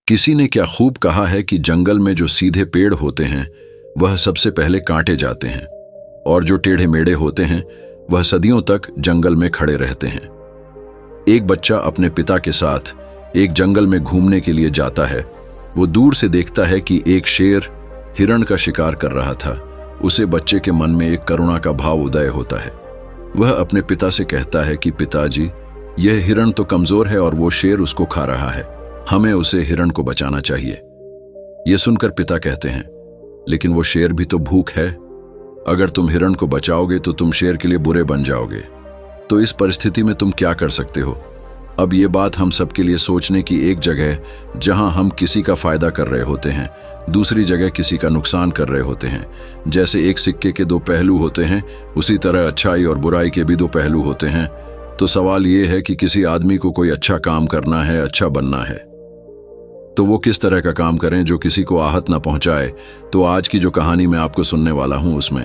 किसी ने क्या खूब कहा है कि जंगल में जो सीधे पेड़ होते हैं वह सबसे पहले काटे जाते हैं और जो टेढ़े मेढ़े होते हैं वह सदियों तक जंगल में खड़े रहते हैं। एक बच्चा अपने पिता के साथ एक जंगल में घूमने के लिए जाता है। वो दूर से देखता है कि एक शेर हिरण का शिकार कर रहा था। उसे बच्चे के मन में एक करुणा का भाव उदय होता है। वह अपने पिता से कहता है कि पिताजी, यह हिरण तो कमजोर है और वो शेर उसको खा रहा है। हमें उसे हिरण को बचाना चाहिए। यह सुनकर पिता कहते हैं, लेकिन वो शेर भी तो भूख है। अगर तुम हिरण को बचाओगे तो तुम शेर के लिए बुरे बन जाओगे। तो इस परिस्थिति में तुम क्या कर सकते हो? अब ये बात हम सबके लिए सोचने की एक जगह, जहां हम किसी का फायदा कर रहे होते हैं, दूसरी जगह किसी का नुकसान कर रहे होते हैं। जैसे एक सिक्के के दो पहलू होते हैं, उसी तरह अच्छाई और बुराई के भी दो पहलू होते हैं। तो सवाल ये है कि किसी आदमी को कोई अच्छा काम करना है, अच्छा बनना है, तो वो किस तरह का काम करें जो किसी को आहत ना पहुंचाए। तो आज की जो कहानी मैं आपको सुनने वाला हूं, उसमें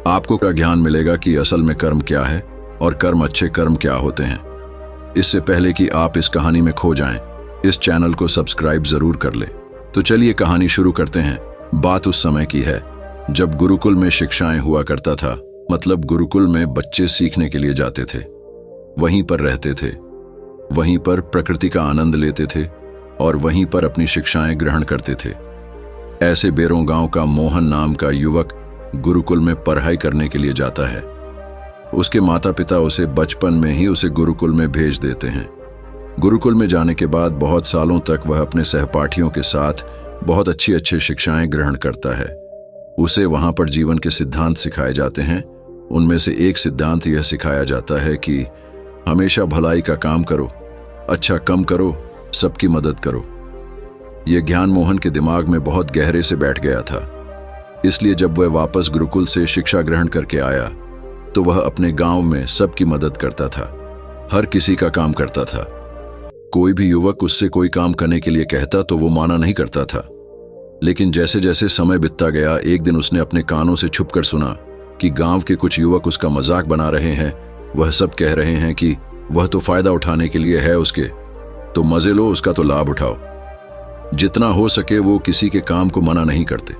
आपको क्या ज्ञान मिलेगा कि असल में कर्म क्या है और कर्म अच्छे कर्म क्या होते हैं। इससे पहले कि आप इस कहानी में खो जाएं, इस चैनल को सब्सक्राइब जरूर कर ले। तो चलिए कहानी शुरू करते हैं। बात उस समय की है जब गुरुकुल में शिक्षाएं हुआ करता था। मतलब गुरुकुल में बच्चे सीखने के लिए जाते थे, वहीं पर रहते थे, वहीं पर प्रकृति का आनंद लेते थे और वहीं पर अपनी शिक्षाएं ग्रहण करते थे। ऐसे बेरों गांव का मोहन नाम का युवक गुरुकुल में पढ़ाई करने के लिए जाता है। उसके माता पिता उसे बचपन में ही उसे गुरुकुल में भेज देते हैं। गुरुकुल में जाने के बाद बहुत सालों तक वह अपने सहपाठियों के साथ बहुत अच्छी शिक्षाएं ग्रहण करता है। उसे वहां पर जीवन के सिद्धांत सिखाए जाते हैं। उनमें से एक सिद्धांत यह सिखाया जाता है कि हमेशा भलाई का काम करो, अच्छा कम करो, सबकी मदद करो। यह ज्ञान मोहन के दिमाग में बहुत गहरे से बैठ गया था। इसलिए जब वह वापस गुरुकुल से शिक्षा ग्रहण करके आया तो वह अपने गांव में सबकी मदद करता था, हर किसी का काम करता था। कोई भी युवक उससे कोई काम करने के लिए कहता तो वो माना नहीं करता था। लेकिन जैसे जैसे समय बीतता गया, एक दिन उसने अपने कानों से छुपकर सुना कि गांव के कुछ युवक उसका मजाक बना रहे हैं। वह सब कह रहे हैं कि वह तो फायदा उठाने के लिए है उसके, तो मजे लो, उसका तो लाभ उठाओ। जितना हो सके वो किसी के काम को मना नहीं करते।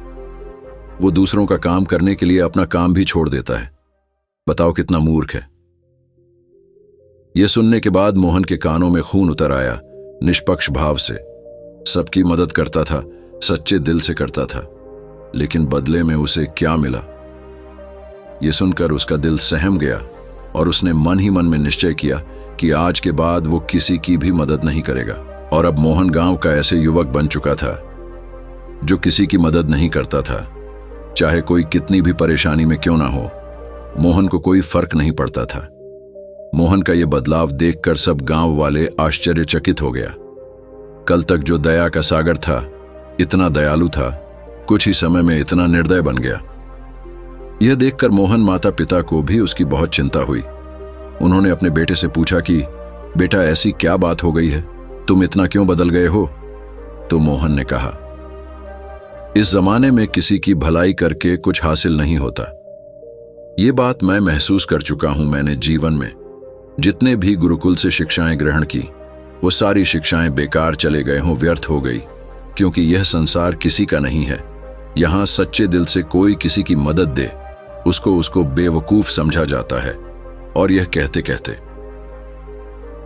वो दूसरों का काम करने के लिए अपना काम भी छोड़ देता है। बताओ कितना मूर्ख है। यह सुनने के बाद मोहन के कानों में खून उतर आया। निष्पक्ष भाव से सबकी मदद करता था, सच्चे दिल से करता था, लेकिन बदले में उसे क्या मिला? यह सुनकर उसका दिल सहम गया और उसने मन ही मन में निश्चय किया कि आज के बाद वो किसी की भी मदद नहीं करेगा। और अब मोहन गांव का ऐसे युवक बन चुका था जो किसी की मदद नहीं करता था। चाहे कोई कितनी भी परेशानी में क्यों ना हो, मोहन को कोई फर्क नहीं पड़ता था। मोहन का यह बदलाव देखकर सब गांव वाले आश्चर्यचकित हो गया। कल तक जो दया का सागर था, इतना दयालु था, कुछ ही समय में इतना निर्दय बन गया। यह देखकर मोहन माता पिता को भी उसकी बहुत चिंता हुई। उन्होंने अपने बेटे से पूछा कि बेटा, ऐसी क्या बात हो गई है, तुम इतना क्यों बदल गए हो? तो मोहन ने कहा, इस जमाने में किसी की भलाई करके कुछ हासिल नहीं होता। ये बात मैं महसूस कर चुका हूं। मैंने जीवन में जितने भी गुरुकुल से शिक्षाएं ग्रहण की, वो सारी शिक्षाएं बेकार चले गए हों, व्यर्थ हो गई। क्योंकि यह संसार किसी का नहीं है। यहां सच्चे दिल से कोई किसी की मदद दे, उसको बेवकूफ समझा जाता है। और यह कहते कहते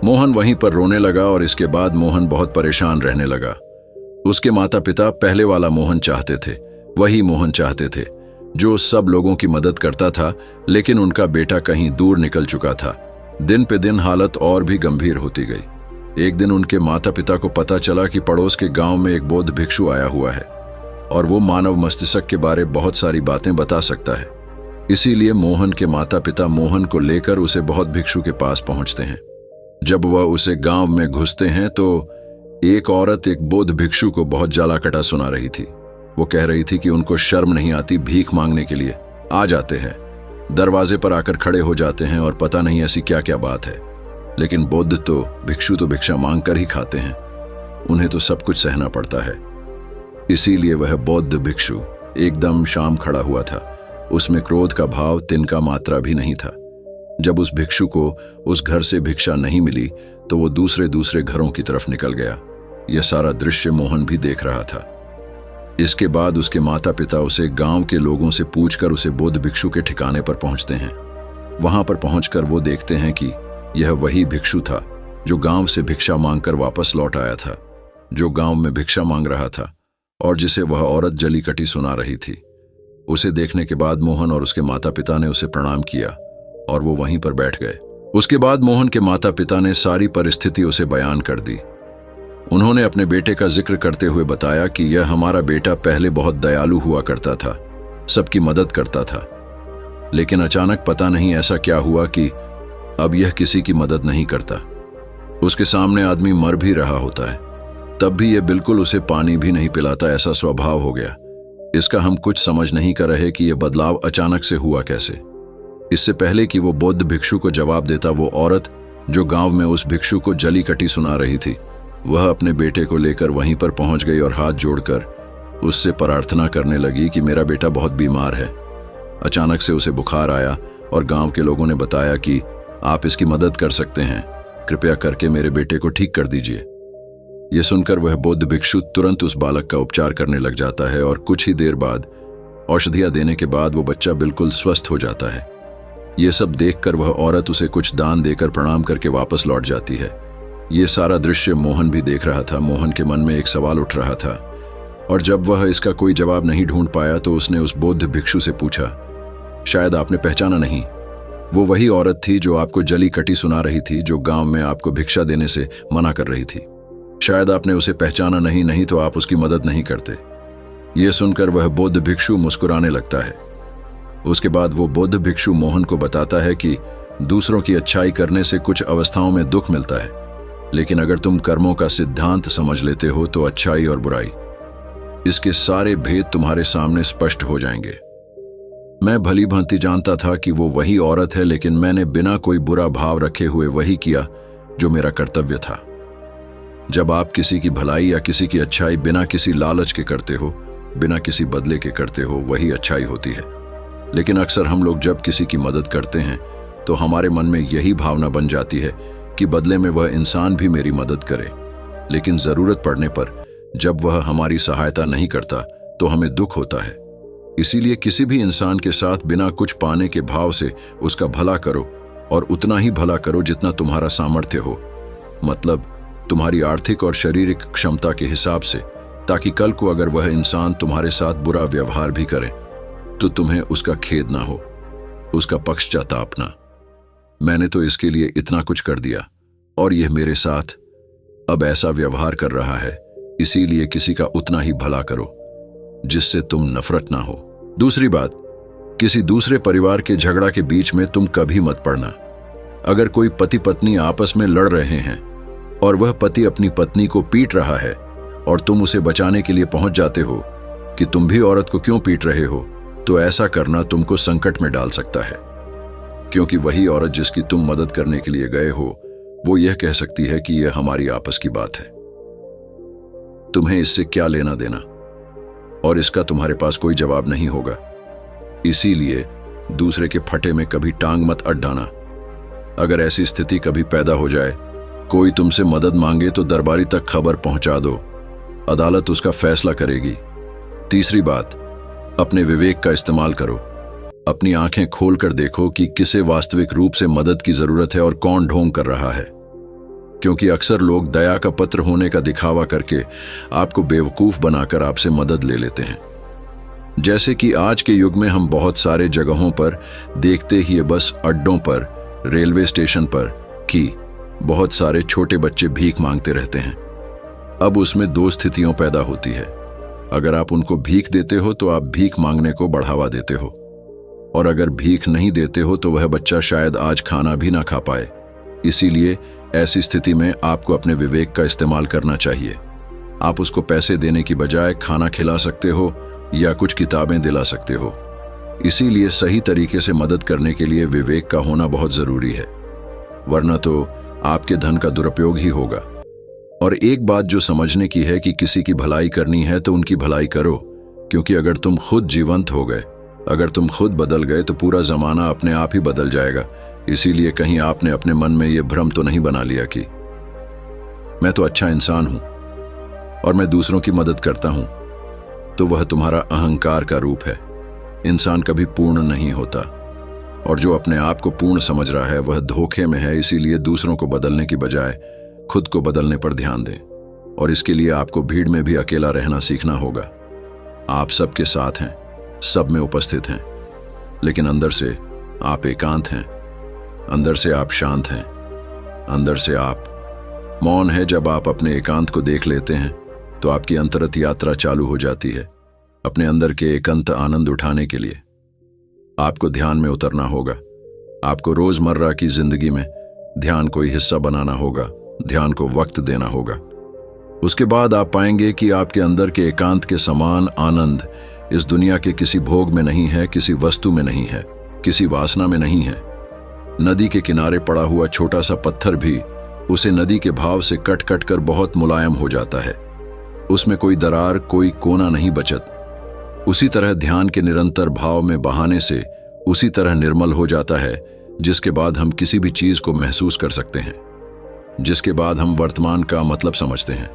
मोहन वहीं पर रोने लगा और इसके बाद मोहन बहुत परेशान रहने लगा। उसके माता पिता पहले वाला मोहन चाहते थे, वही मोहन चाहते थे जो सब लोगों की मदद करता था। लेकिन उनका बेटा कहीं दूर निकल चुका था। दिन पे दिन हालत और भी गंभीर होती गई। एक दिन उनके माता पिता को पता चला कि पड़ोस के गांव में एक बौद्ध भिक्षु आया हुआ है और वो मानव मस्तिष्क के बारे बहुत सारी बातें बता सकता है। इसीलिए मोहन के माता पिता मोहन को लेकर उसे बहुत भिक्षु के पास पहुंचते हैं। जब वह उसे गांव में घुसते हैं तो एक औरत एक बौद्ध भिक्षु को बहुत जालाकटा सुना रही थी। वो कह रही थी कि उनको शर्म नहीं आती, भीख मांगने के लिए आ जाते हैं, दरवाजे पर आकर खड़े हो जाते हैं और पता नहीं ऐसी क्या क्या बात है। लेकिन बौद्ध तो भिक्षा मांग कर ही खाते हैं, उन्हें तो सब कुछ सहना पड़ता है। इसीलिए वह बौद्ध भिक्षु एकदम शाम खड़ा हुआ था। उसमें क्रोध का भाव तिनका मात्रा भी नहीं था। जब उस भिक्षु को उस घर से भिक्षा नहीं मिली तो वो दूसरे घरों की तरफ निकल गया। यह सारा दृश्य मोहन भी देख रहा था। इसके बाद उसके माता पिता उसे गांव के लोगों से पूछकर उसे बौद्ध भिक्षु के ठिकाने पर पहुंचते हैं। वहां पर पहुंचकर वो देखते हैं कि यह वही भिक्षु था जो गांव से भिक्षा मांगकर वापस लौट आया था, जो गांव में भिक्षा मांग रहा था और जिसे वह औरत जली कटी सुना रही थी। उसे देखने के बाद मोहन और उसके माता पिता ने उसे प्रणाम किया और वो वहीं पर बैठ गए। उसके बाद मोहन के माता पिता ने सारी परिस्थिति उसे बयान कर दी। उन्होंने अपने बेटे का जिक्र करते हुए बताया कि यह हमारा बेटा पहले बहुत दयालु हुआ करता था, सबकी मदद करता था, लेकिन अचानक पता नहीं ऐसा क्या हुआ कि अब यह किसी की मदद नहीं करता। उसके सामने आदमी मर भी रहा होता है, तब भी यह बिल्कुल उसे पानी भी नहीं पिलाता, ऐसा स्वभाव हो गया। इसका हम कुछ समझ नहीं कर रहे कि यह बदलाव अचानक से हुआ कैसे। इससे पहले कि वो बौद्ध भिक्षु को जवाब देता, वो औरत जो गांव में उस भिक्षु को जली कटी सुना रही थी, वह अपने बेटे को लेकर वहीं पर पहुंच गई और हाथ जोड़कर उससे प्रार्थना करने लगी कि मेरा बेटा बहुत बीमार है। अचानक से उसे बुखार आया और गांव के लोगों ने बताया कि आप इसकी मदद कर सकते हैं, कृपया करके मेरे बेटे को ठीक कर दीजिए। यह सुनकर वह बौद्ध भिक्षु तुरंत उस बालक का उपचार करने लग जाता है और कुछ ही देर बाद औषधियां देने के बाद वो बच्चा बिल्कुल स्वस्थ हो जाता है। ये सब देखकर वह औरत उसे कुछ दान देकर प्रणाम करके वापस लौट जाती है। ये सारा दृश्य मोहन भी देख रहा था। मोहन के मन में एक सवाल उठ रहा था और जब वह इसका कोई जवाब नहीं ढूंढ पाया तो उसने उस बौद्ध भिक्षु से पूछा, शायद आपने पहचाना नहीं, वो वही औरत थी जो आपको जली कटी सुना रही थी, जो गांव में आपको भिक्षा देने से मना कर रही थी। शायद आपने उसे पहचाना नहीं तो आप उसकी मदद नहीं करते। यह सुनकर वह बौद्ध भिक्षु मुस्कुराने लगता है। उसके बाद वो बौद्ध भिक्षु मोहन को बताता है कि दूसरों की अच्छाई करने से कुछ अवस्थाओं में दुख मिलता है, लेकिन अगर तुम कर्मों का सिद्धांत समझ लेते हो तो अच्छाई और बुराई, इसके सारे भेद तुम्हारे सामने स्पष्ट हो जाएंगे। मैं भली भांति जानता था कि वो वही औरत है, लेकिन मैंने बिना कोई बुरा भाव रखे हुए वही किया जो मेरा कर्तव्य था। जब आप किसी की भलाई या किसी की अच्छाई बिना किसी लालच के करते हो, बिना किसी बदले के करते हो, वही अच्छाई होती है। लेकिन अक्सर हम लोग जब किसी की मदद करते हैं तो हमारे मन में यही भावना बन जाती है कि बदले में वह इंसान भी मेरी मदद करे, लेकिन जरूरत पड़ने पर जब वह हमारी सहायता नहीं करता तो हमें दुख होता है। इसीलिए किसी भी इंसान के साथ बिना कुछ पाने के भाव से उसका भला करो और उतना ही भला करो जितना तुम्हारा सामर्थ्य हो, मतलब तुम्हारी आर्थिक और शारीरिक क्षमता के हिसाब से, ताकि कल को अगर वह इंसान तुम्हारे साथ बुरा व्यवहार भी करे तो तुम्हें उसका खेद ना हो, उसका पक्षपाताप ना। मैंने तो इसके लिए इतना कुछ कर दिया और यह मेरे साथ अब ऐसा व्यवहार कर रहा है, इसीलिए किसी का उतना ही भला करो जिससे तुम नफरत ना हो। दूसरी बात, किसी दूसरे परिवार के झगड़ा के बीच में तुम कभी मत पड़ना। अगर कोई पति पत्नी आपस में लड़ रहे हैं और वह पति अपनी पत्नी को पीट रहा है और तुम उसे बचाने के लिए पहुंच जाते हो कि तुम भी औरत को क्यों पीट रहे हो, तो ऐसा करना तुमको संकट में डाल सकता है, क्योंकि वही औरत जिसकी तुम मदद करने के लिए गए हो वो यह कह सकती है कि यह हमारी आपस की बात है, तुम्हें इससे क्या लेना देना, और इसका तुम्हारे पास कोई जवाब नहीं होगा। इसीलिए दूसरे के फटे में कभी टांग मत अड़ाना। अगर ऐसी स्थिति कभी पैदा हो जाए, कोई तुमसे मदद मांगे तो दरबारी तक खबर पहुंचा दो, अदालत उसका फैसला करेगी। तीसरी बात, अपने विवेक का इस्तेमाल करो। अपनी आंखें खोलकर देखो कि किसे वास्तविक रूप से मदद की जरूरत है और कौन ढोंग कर रहा है, क्योंकि अक्सर लोग दया का पत्र होने का दिखावा करके आपको बेवकूफ बनाकर आपसे मदद ले लेते हैं। जैसे कि आज के युग में हम बहुत सारे जगहों पर देखते ही बस अड्डों पर, रेलवे स्टेशन पर कि बहुत सारे छोटे बच्चे भीख मांगते रहते हैं। अब उसमें दो स्थितियां पैदा होती है। अगर आप उनको भीख देते हो तो आप भीख मांगने को बढ़ावा देते हो, और अगर भीख नहीं देते हो तो वह बच्चा शायद आज खाना भी ना खा पाए। इसीलिए ऐसी स्थिति में आपको अपने विवेक का इस्तेमाल करना चाहिए। आप उसको पैसे देने की बजाय खाना खिला सकते हो या कुछ किताबें दिला सकते हो। इसीलिए सही तरीके से मदद करने के लिए विवेक का होना बहुत जरूरी है, वरना तो आपके धन का दुरुपयोग ही होगा। और एक बात जो समझने की है कि किसी की भलाई करनी है तो उनकी भलाई करो, क्योंकि अगर तुम खुद जीवंत हो गए, अगर तुम खुद बदल गए तो पूरा जमाना अपने आप ही बदल जाएगा। इसीलिए कहीं आपने अपने मन में यह भ्रम तो नहीं बना लिया कि मैं तो अच्छा इंसान हूं, और मैं दूसरों की मदद करता हूं, तो वह तुम्हारा अहंकार का रूप है। इंसान कभी पूर्ण नहीं होता, और जो अपने आप को पूर्ण समझ रहा है वह धोखे में है। इसीलिए दूसरों को बदलने की बजाय खुद को बदलने पर ध्यान दें, और इसके लिए आपको भीड़ में भी अकेला रहना सीखना होगा। आप सबके साथ हैं, सब में उपस्थित हैं, लेकिन अंदर से आप एकांत हैं, अंदर से आप शांत हैं, अंदर से आप मौन है। जब आप अपने एकांत को देख लेते हैं तो आपकी अंतरत यात्रा चालू हो जाती है। अपने अंदर के एकांत आनंद उठाने के लिए आपको ध्यान में उतरना होगा। आपको रोजमर्रा की जिंदगी में ध्यान को हिस्सा बनाना होगा, ध्यान को वक्त देना होगा। उसके बाद आप पाएंगे कि आपके अंदर के एकांत के समान आनंद इस दुनिया के किसी भोग में नहीं है, किसी वस्तु में नहीं है, किसी वासना में नहीं है। नदी के किनारे पड़ा हुआ छोटा सा पत्थर भी उसे नदी के भाव से कट कट कर बहुत मुलायम हो जाता है। उसमें कोई दरार, कोई कोना नहीं बचत। उसी तरह ध्यान के निरंतर भाव में बहाने से उसी तरह निर्मल हो जाता है, जिसके बाद हम किसी भी चीज को महसूस कर सकते हैं, जिसके बाद हम वर्तमान का मतलब समझते हैं,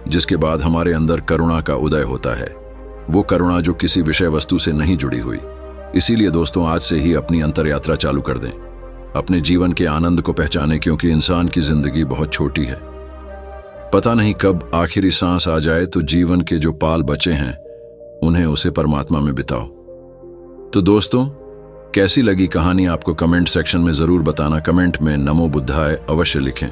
जिसके बाद हमारे अंदर करुणा का उदय होता है। वो करुणा जो किसी विषय वस्तु से नहीं जुड़ी हुई। इसीलिए दोस्तों, आज से ही अपनी अंतर यात्रा चालू कर दें, अपने जीवन के आनंद को पहचानें, क्योंकि इंसान की जिंदगी बहुत छोटी है। पता नहीं कब आखिरी सांस आ जाए, तो जीवन के जो पाल बचे हैं उन्हें उसे परमात्मा में बिताओ। तो दोस्तों, कैसी लगी कहानी आपको कमेंट सेक्शन में जरूर बताना। कमेंट में नमो बुद्धाय अवश्य लिखें।